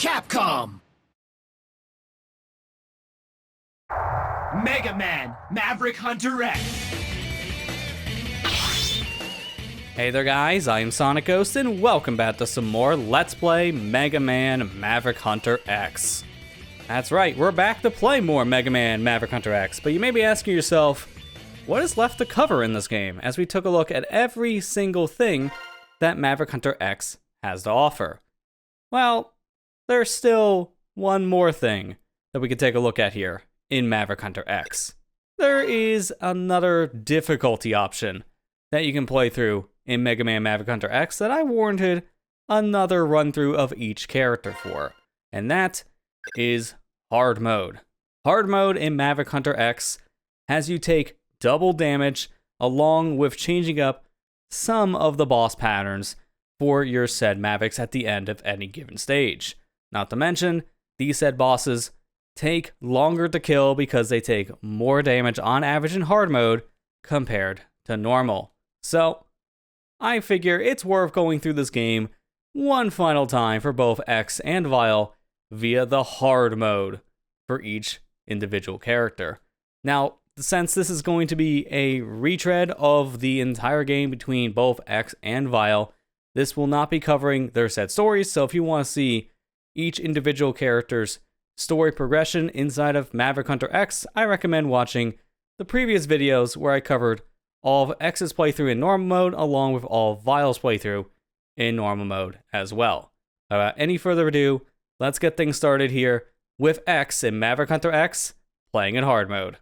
Capcom! Mega Man Maverick Hunter X! Hey there guys, I am SonicGhost and welcome back to some more Let's Play Mega Man Maverick Hunter X. That's right, we're back to play more Mega Man Maverick Hunter X, but you may be asking yourself, what is left to cover in this game, as we took a look at every single thing that Maverick Hunter X has to offer? Well, there's still one more thing that we could take a look at here in Maverick Hunter X. There is another difficulty option that you can play through in Mega Man Maverick Hunter X that I warranted another run through of each character for, and that is hard mode. Hard mode in Maverick Hunter X has you take double damage along with changing up some of the boss patterns for your said Mavericks at the end of any given stage. Not to mention, these said bosses take longer to kill because they take more damage on average in hard mode compared to normal. So, I figure it's worth going through this game one final time for both X and Vile via the hard mode for each individual character. Now, since this is going to be a retread of the entire game between both X and Vile, this will not be covering their said stories, so if you want to see each individual character's story progression inside of Maverick Hunter X, I recommend watching the previous videos where I covered all of X's playthrough in normal mode, along with all of Vile's playthrough in normal mode as well. Without any further ado, let's get things started here with X in Maverick Hunter X, playing in hard mode.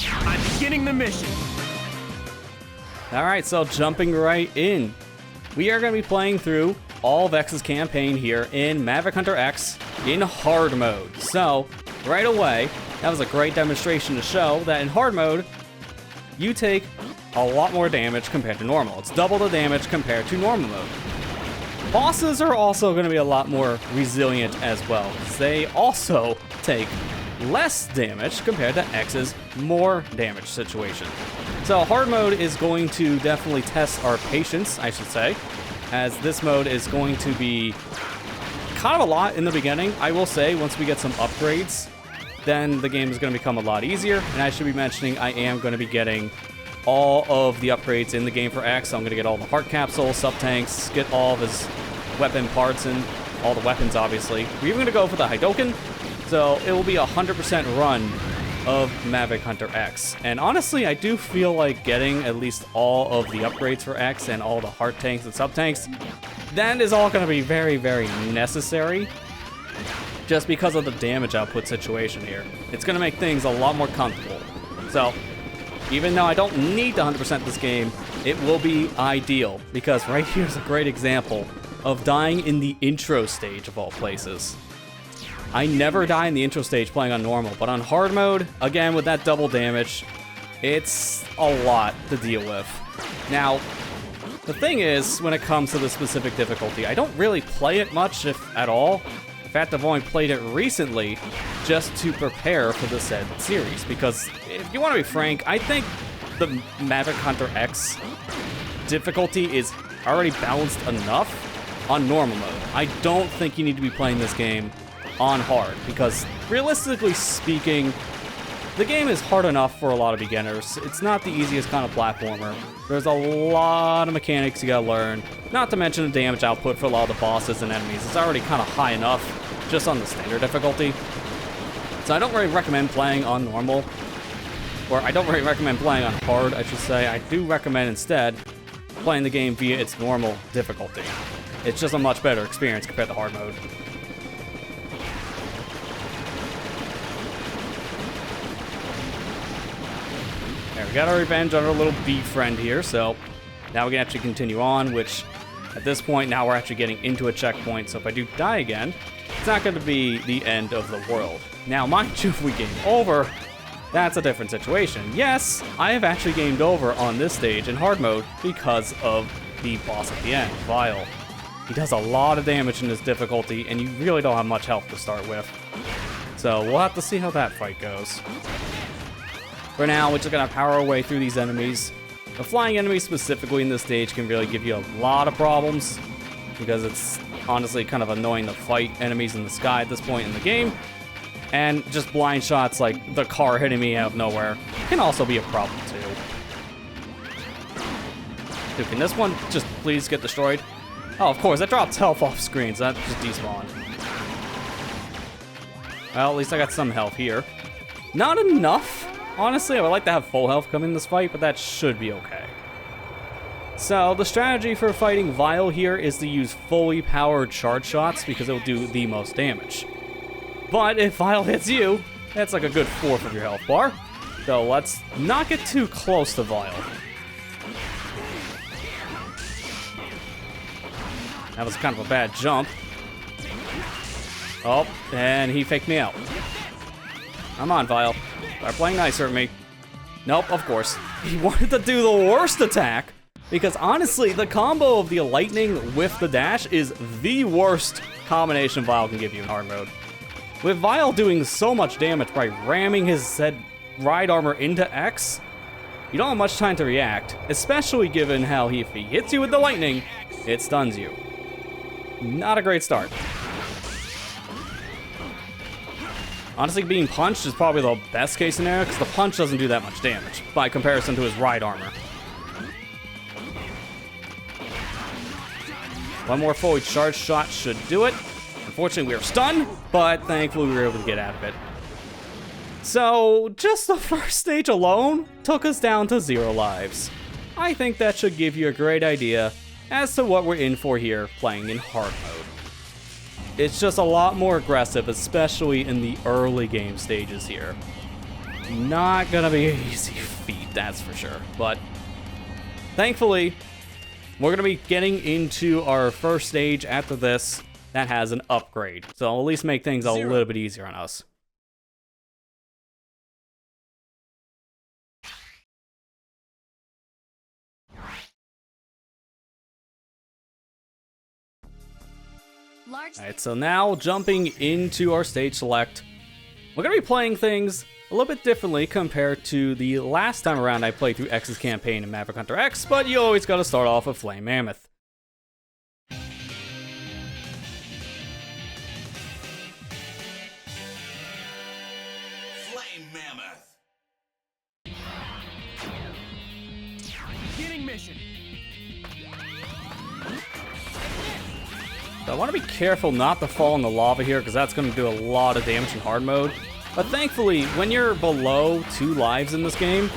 I'm beginning the mission! Alright, so jumping right in. We are going to be playing through all of X's campaign here in Maverick Hunter X in hard mode. So, right away, that was a great demonstration to show that in hard mode, you take a lot more damage compared to normal. It's double the damage compared to normal mode. Bosses are also going to be a lot more resilient as well, because they also take less damage compared to X's more damage situation. So hard mode is going to definitely test our patience, I should say, as this mode is going to be kind of a lot in the beginning. I will say, once we get some upgrades, then the game is going to become a lot easier. And I should be mentioning, I am going to be getting all of the upgrades in the game for X. So I'm going to get all the heart capsules, sub-tanks, get all of his weapon parts and all the weapons, obviously. We're even going to go for the Hadoken, so it will be a 100% run of Maverick Hunter X. And honestly, I do feel like getting at least all of the upgrades for X and all the heart tanks and sub-tanks, that is all going to be very, very necessary just because of the damage output situation here. It's going to make things a lot more comfortable. So, even though I don't need to 100% this game, it will be ideal, because right here's a great example of dying in the intro stage of all places. I never die in the intro stage playing on normal, but on hard mode, again with that double damage, it's a lot to deal with. Now, the thing is, when it comes to the specific difficulty, I don't really play it much, if at all. In fact, I've only played it recently just to prepare for the said series, because if you want to be frank, I think the Maverick Hunter X difficulty is already balanced enough on normal mode. I don't think you need to be playing this game on hard, because realistically speaking, the game is hard enough for a lot of beginners. It's not the easiest kind of platformer. There's a lot of mechanics you gotta learn, not to mention the damage output for a lot of the bosses and enemies. It's already kind of high enough just on the standard difficulty. So I don't really recommend playing on normal, or I don't really recommend playing on hard, I should say. I do recommend instead playing the game via its normal difficulty. It's just a much better experience compared to hard mode. There, we got our revenge on our little bee friend here, so now we can actually continue on, which at this point now we're actually getting into a checkpoint, so if I do die again, it's not going to be the end of the world. Now, mind you, if we game over, that's a different situation. Yes, I have actually gamed over on this stage in hard mode because of the boss at the end, Vile. He does a lot of damage in this difficulty, and you really don't have much health to start with. So we'll have to see how that fight goes. For now, we're just gonna power our way through these enemies, The flying enemies specifically in this stage can really give you a lot of problems because it's honestly kind of annoying to fight enemies in the sky at this point in the game. And just blind shots like the car hitting me out of nowhere can also be a problem too. Dude, can this one just please get destroyed? Oh, of course, that drops health off screen, so that just despawned. Well, at least I got some health here. Not enough. Honestly, I would like to have full health coming in this fight, but that should be okay. So, the strategy for fighting Vile here is to use fully powered charge shots because it'll do the most damage. But if Vile hits you, that's like a good fourth of your health bar. So let's not get too close to Vile. That was kind of a bad jump. Oh, and he faked me out. Come on, Vile. Start playing nicer at me. Nope, of course. He wanted to do the worst attack. Because honestly, the combo of the lightning with the dash is the worst combination Vile can give you in hard mode. With Vile doing so much damage by ramming his said ride armor into X, you don't have much time to react, especially given how if he hits you with the lightning, it stuns you. Not a great start. Honestly, being punched is probably the best case scenario because the punch doesn't do that much damage by comparison to his ride armor. One more fully charged shot should do it. Unfortunately, we were stunned, but thankfully we were able to get out of it. So, just the first stage alone took us down to 0 lives. I think that should give you a great idea as to what we're in for here playing in hard mode. It's just a lot more aggressive, especially in the early game stages here. Not gonna be an easy feat, that's for sure. But thankfully, we're gonna be getting into our first stage after this that has an upgrade. So I'll at least make things a little bit easier on us. Alright, so now jumping into our stage select, we're going to be playing things a little bit differently compared to the last time around I played through X's campaign in Maverick Hunter X, but you always got to start off with Flame Mammoth. Flame Mammoth. Beginning mission. So I want to be careful not to fall in the lava here because that's going to do a lot of damage in hard mode. But thankfully, when you're below 2 lives in this game,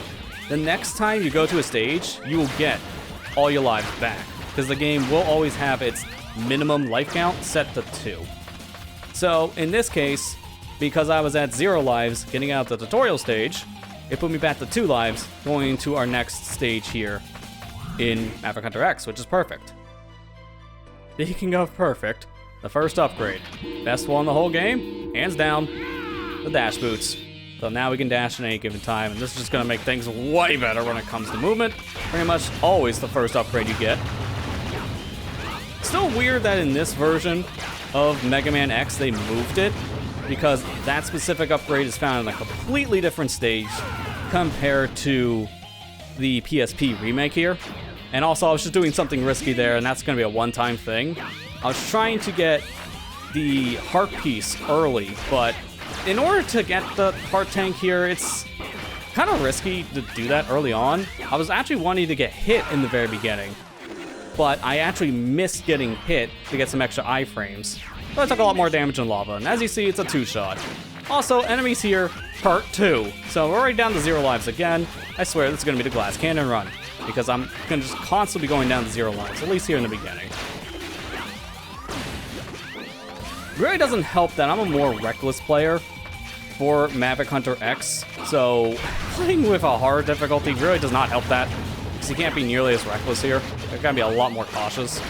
the next time you go to a stage, you will get all your lives back. Because the game will always have its minimum life count set to 2. So in this case, because I was at 0 lives getting out the tutorial stage, it put me back to 2 lives going into our next stage here in Maverick Hunter X, which is perfect. Speaking of perfect, the first upgrade. Best one in the whole game, hands down, the dash boots. So now we can dash at any given time, and this is just going to make things way better when it comes to movement. Pretty much always the first upgrade you get. Still weird that in this version of Mega Man X they moved it, because that specific upgrade is found in a completely different stage compared to the PSP remake here. And also, I was just doing something risky there, and that's going to be a one-time thing. I was trying to get the heart piece early, but in order to get the heart tank here, it's kind of risky to do that early on. I was actually wanting to get hit in the very beginning, but I actually missed getting hit to get some extra iframes. But I took a lot more damage in lava, and as you see, it's a 2-shot. Also, enemies here hurt too, so we're already down to 0 lives again. I swear this is going to be the glass cannon run, because I'm going to just constantly be going down to 0 lives, at least here in the beginning. It really doesn't help that I'm a more reckless player for Maverick Hunter X, so playing with a hard difficulty really does not help that, because you can't be nearly as reckless here. You've got to be a lot more cautious.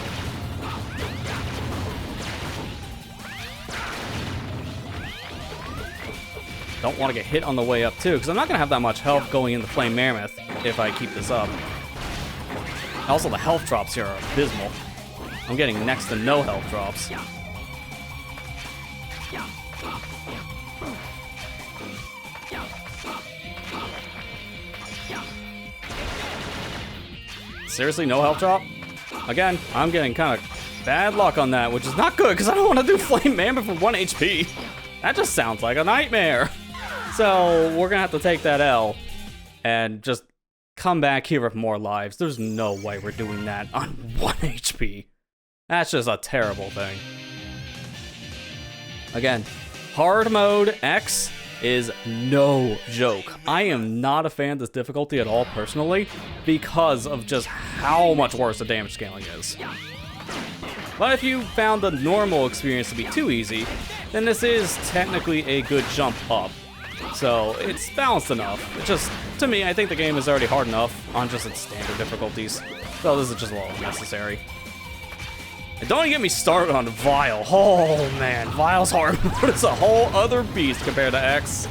Don't want to get hit on the way up too, because I'm not going to have that much health going into Flame Mammoth if I keep this up. Also, the health drops here are abysmal. I'm getting next to no health drops. Seriously, no health drop? Again, I'm getting kind of bad luck on that, which is not good because I don't want to do Flame Mammoth for 1 HP. That just sounds like a nightmare. So we're gonna have to take that L and just come back here with more lives. There's no way we're doing that on 1 HP. That's just a terrible thing. Again, hard mode X is no joke. I am not a fan of this difficulty at all personally because of just how much worse the damage scaling is. But if you found the normal experience to be too easy, then this is technically a good jump up. So it's balanced enough. It's just, to me, I think the game is already hard enough on just its standard difficulties. So this is just a little unnecessary. And don't even get me started on Vile. Oh man, Vile's hard mode is a whole other beast compared to X.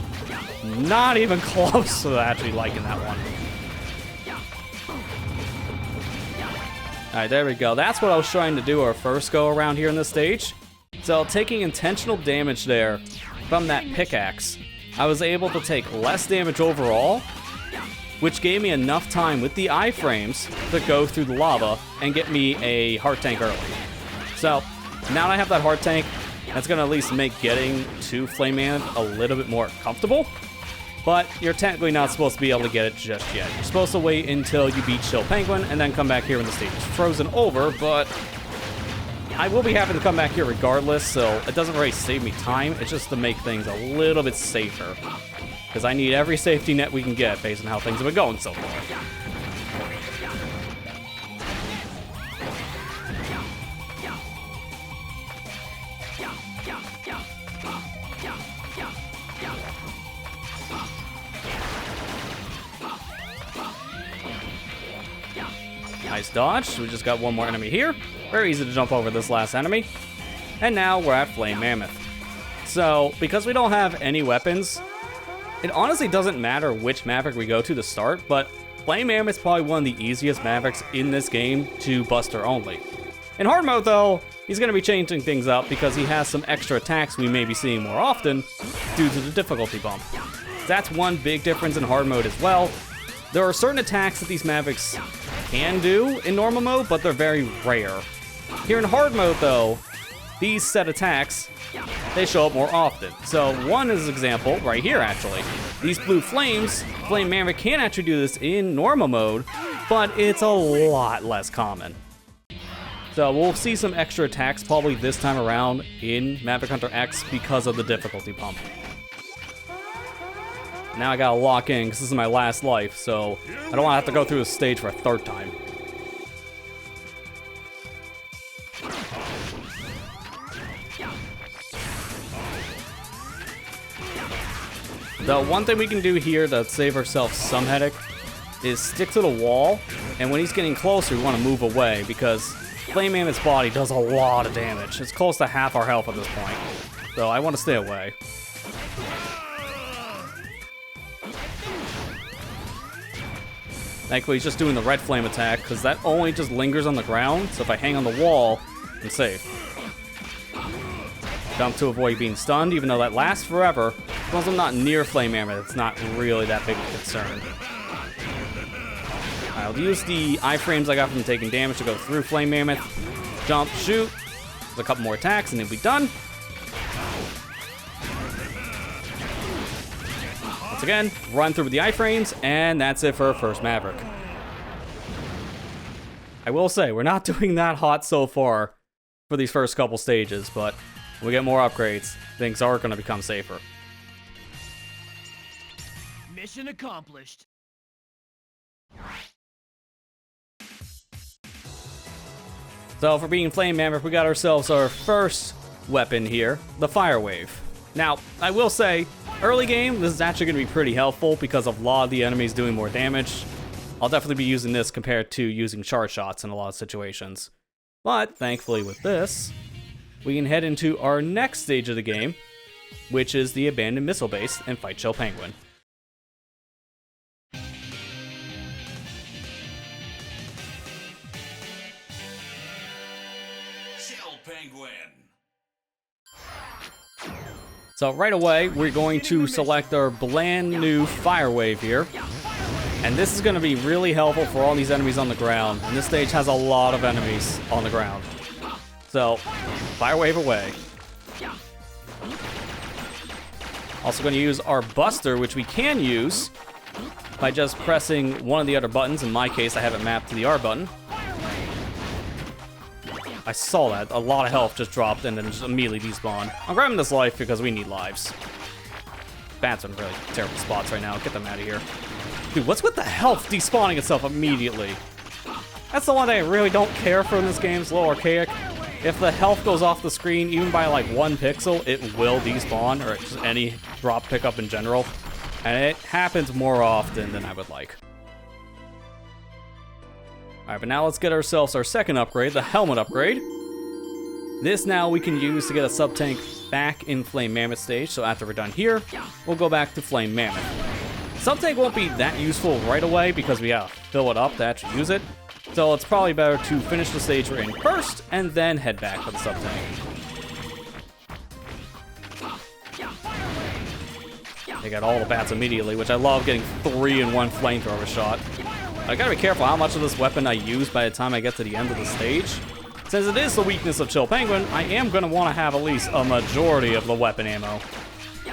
Not even close to actually liking that one. Alright, there we go. That's what I was trying to do our first go around here in this stage. So taking intentional damage there from that pickaxe, I was able to take less damage overall, which gave me enough time with the iframes to go through the lava and get me a heart tank early. So now that I have that heart tank, that's gonna at least make getting to Flame Mammoth a little bit more comfortable. But you're technically not supposed to be able to get it just yet. You're supposed to wait until you beat Chill Penguin and then come back here when the stage is frozen over, but I will be having to come back here regardless, so it doesn't really save me time. It's just to make things a little bit safer. Because I need every safety net we can get based on how things have been going so far. Nice dodge. We just got one more enemy here. Very easy to jump over this last enemy. And now we're at Flame Mammoth. So, because we don't have any weapons, it honestly doesn't matter which Maverick we go to start, but Flame Mammoth's probably one of the easiest Mavericks in this game to Buster only. In hard mode though, he's going to be changing things up because he has some extra attacks we may be seeing more often due to the difficulty bump. That's one big difference in hard mode as well. There are certain attacks that these Mavericks can do in normal mode, but they're very rare. Here in hard mode though, these set attacks, they show up more often. So one is an example right here actually. These blue flames, Flame Maverick can actually do this in normal mode, but it's a lot less common. So we'll see some extra attacks probably this time around in Maverick Hunter X because of the difficulty bump. Now I gotta lock in because this is my last life, so I don't want to have to go through this stage for a third time. The one thing we can do here to save ourselves some headache is stick to the wall, and when he's getting closer, we want to move away because Flame Mammoth's body does a lot of damage. It's close to half our health at this point, so I want to stay away. Thankfully, he's just doing the red flame attack, because that only just lingers on the ground, so if I hang on the wall, I'm safe. Jump to avoid being stunned, even though that lasts forever. As long as I'm not near Flame Mammoth, it's not really that big of a concern. I'll use the iframes I got from taking damage to go through Flame Mammoth. Jump, shoot. There's a couple more attacks, and then we'll be done. Once again, run through with the iframes, and that's it for our first Maverick. I will say, we're not doing that hot so far for these first couple stages, but when we get more upgrades, things are going to become safer. Mission accomplished. So for being Flame Maverick, we got ourselves our first weapon here, the Fire Wave. Now, I will say, early game, this is actually going to be pretty helpful because of a lot of the enemies doing more damage. I'll definitely be using this compared to using charge shots in a lot of situations. But, thankfully with this, we can head into our next stage of the game, which is the Abandoned Missile Base, and fight Chill Penguin. Chill Penguin. So right away, we're going to select our brand new Fire Wave here. And this is going to be really helpful for all these enemies on the ground. And this stage has a lot of enemies on the ground. So, fire wave away. Also going to use our Buster, which we can use by just pressing one of the other buttons. In my case, I have it mapped to the R button. I saw that. A lot of health just dropped and then just immediately despawned. I'm grabbing this life because we need lives. Bats are in really terrible spots right now. Get them out of here. Dude, what's with the health despawning itself immediately? That's the one thing I really don't care for in this game. It's a little archaic. If the health goes off the screen, even by like 1 pixel, it will despawn, or just any drop pickup in general. And it happens more often than I would like. Alright, but now let's get ourselves our second upgrade, the helmet upgrade. This now we can use to get a sub-tank back in Flame Mammoth stage, so after we're done here, we'll go back to Flame Mammoth. Sub-tank won't be that useful right away because we have to fill it up to actually use it. So it's probably better to finish the stage we're in first, and then head back for the sub-tank. They got all the bats immediately, which I love, getting 3 in 1 flamethrower shot. I gotta be careful how much of this weapon I use by the time I get to the end of the stage. Since it is the weakness of Chill Penguin, I am gonna want to have at least a majority of the weapon ammo.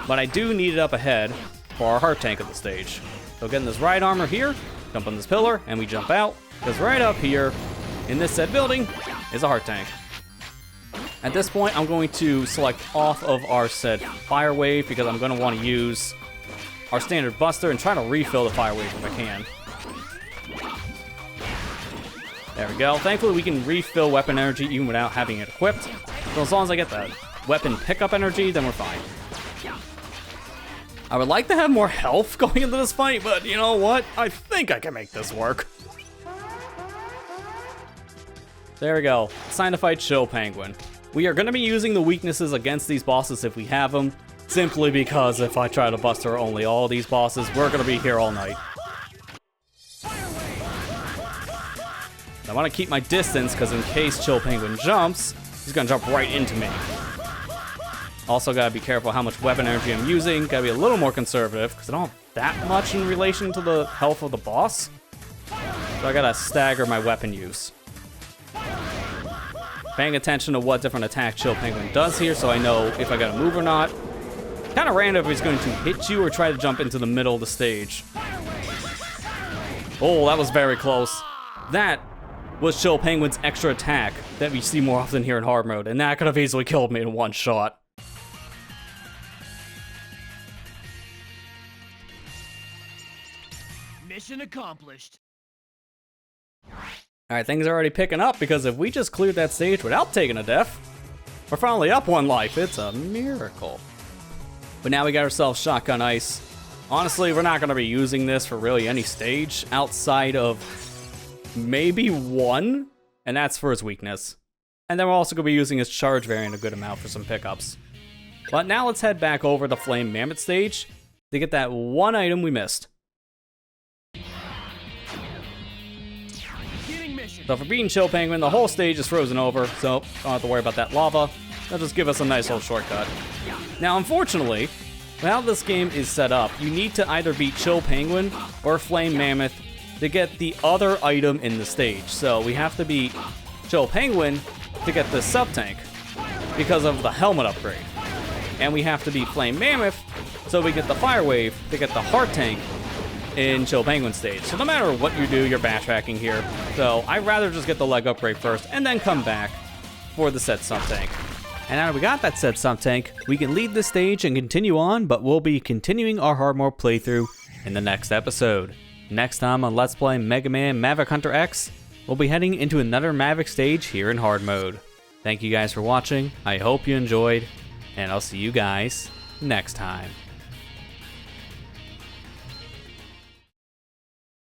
But I do need it up ahead for our heart tank of the stage. So getting this ride armor here, jump on this pillar, and we jump out. Because right up here, in this said building, is a heart tank. At this point, I'm going to select off of our said fire wave because I'm going to want to use our standard buster and try to refill the fire wave if I can. There we go. Thankfully, we can refill weapon energy even without having it equipped. So as long as I get that weapon pickup energy, then we're fine. I would like to have more health going into this fight, but you know what? I think I can make this work. There we go. It's time to fight Chill Penguin. We are going to be using the weaknesses against these bosses if we have them, simply because if I try to buster only all these bosses, we're going to be here all night. I want to keep my distance because in case Chill Penguin jumps, he's going to jump right into me. Also got to be careful how much weapon energy I'm using. Got to be a little more conservative because I don't have that much in relation to the health of the boss. So I got to stagger my weapon use. Paying attention to what different attack Chill Penguin does here so I know if I gotta move or not. Kind of random if he's going to hit you or try to jump into the middle of the stage. Oh, that was very close. That was Chill Penguin's extra attack that we see more often here in hard mode, and that could have easily killed me in 1 shot. Mission accomplished. Alright, things are already picking up because if we just cleared that stage without taking a death, we're finally up 1 life. It's a miracle. But now we got ourselves Shotgun Ice. Honestly, we're not going to be using this for really any stage outside of maybe 1, and that's for its weakness. And then we're also going to be using his charge variant a good amount for some pickups. But now let's head back over to Flame Mammoth stage to get that 1 item we missed. So for being Chill Penguin, the whole stage is frozen over, so don't have to worry about that lava. That'll just give us a nice little shortcut. Now, unfortunately, how this game is set up, you need to either beat Chill Penguin or Flame Mammoth to get the other item in the stage. So we have to beat Chill Penguin to get the sub-tank because of the helmet upgrade. And we have to beat Flame Mammoth so we get the fire wave to get the heart tank in Chill Penguin stage. So no matter what you do, you're backtracking here. So I'd rather just get the leg upgrade first and then come back for the set sub-tank. And now that we got that set sub-tank, we can leave this stage and continue on, but we'll be continuing our hard mode playthrough in the next episode. Next time on Let's Play Mega Man Maverick Hunter X, we'll be heading into another Maverick stage here in hard mode. Thank you guys for watching, I hope you enjoyed, and I'll see you guys next time.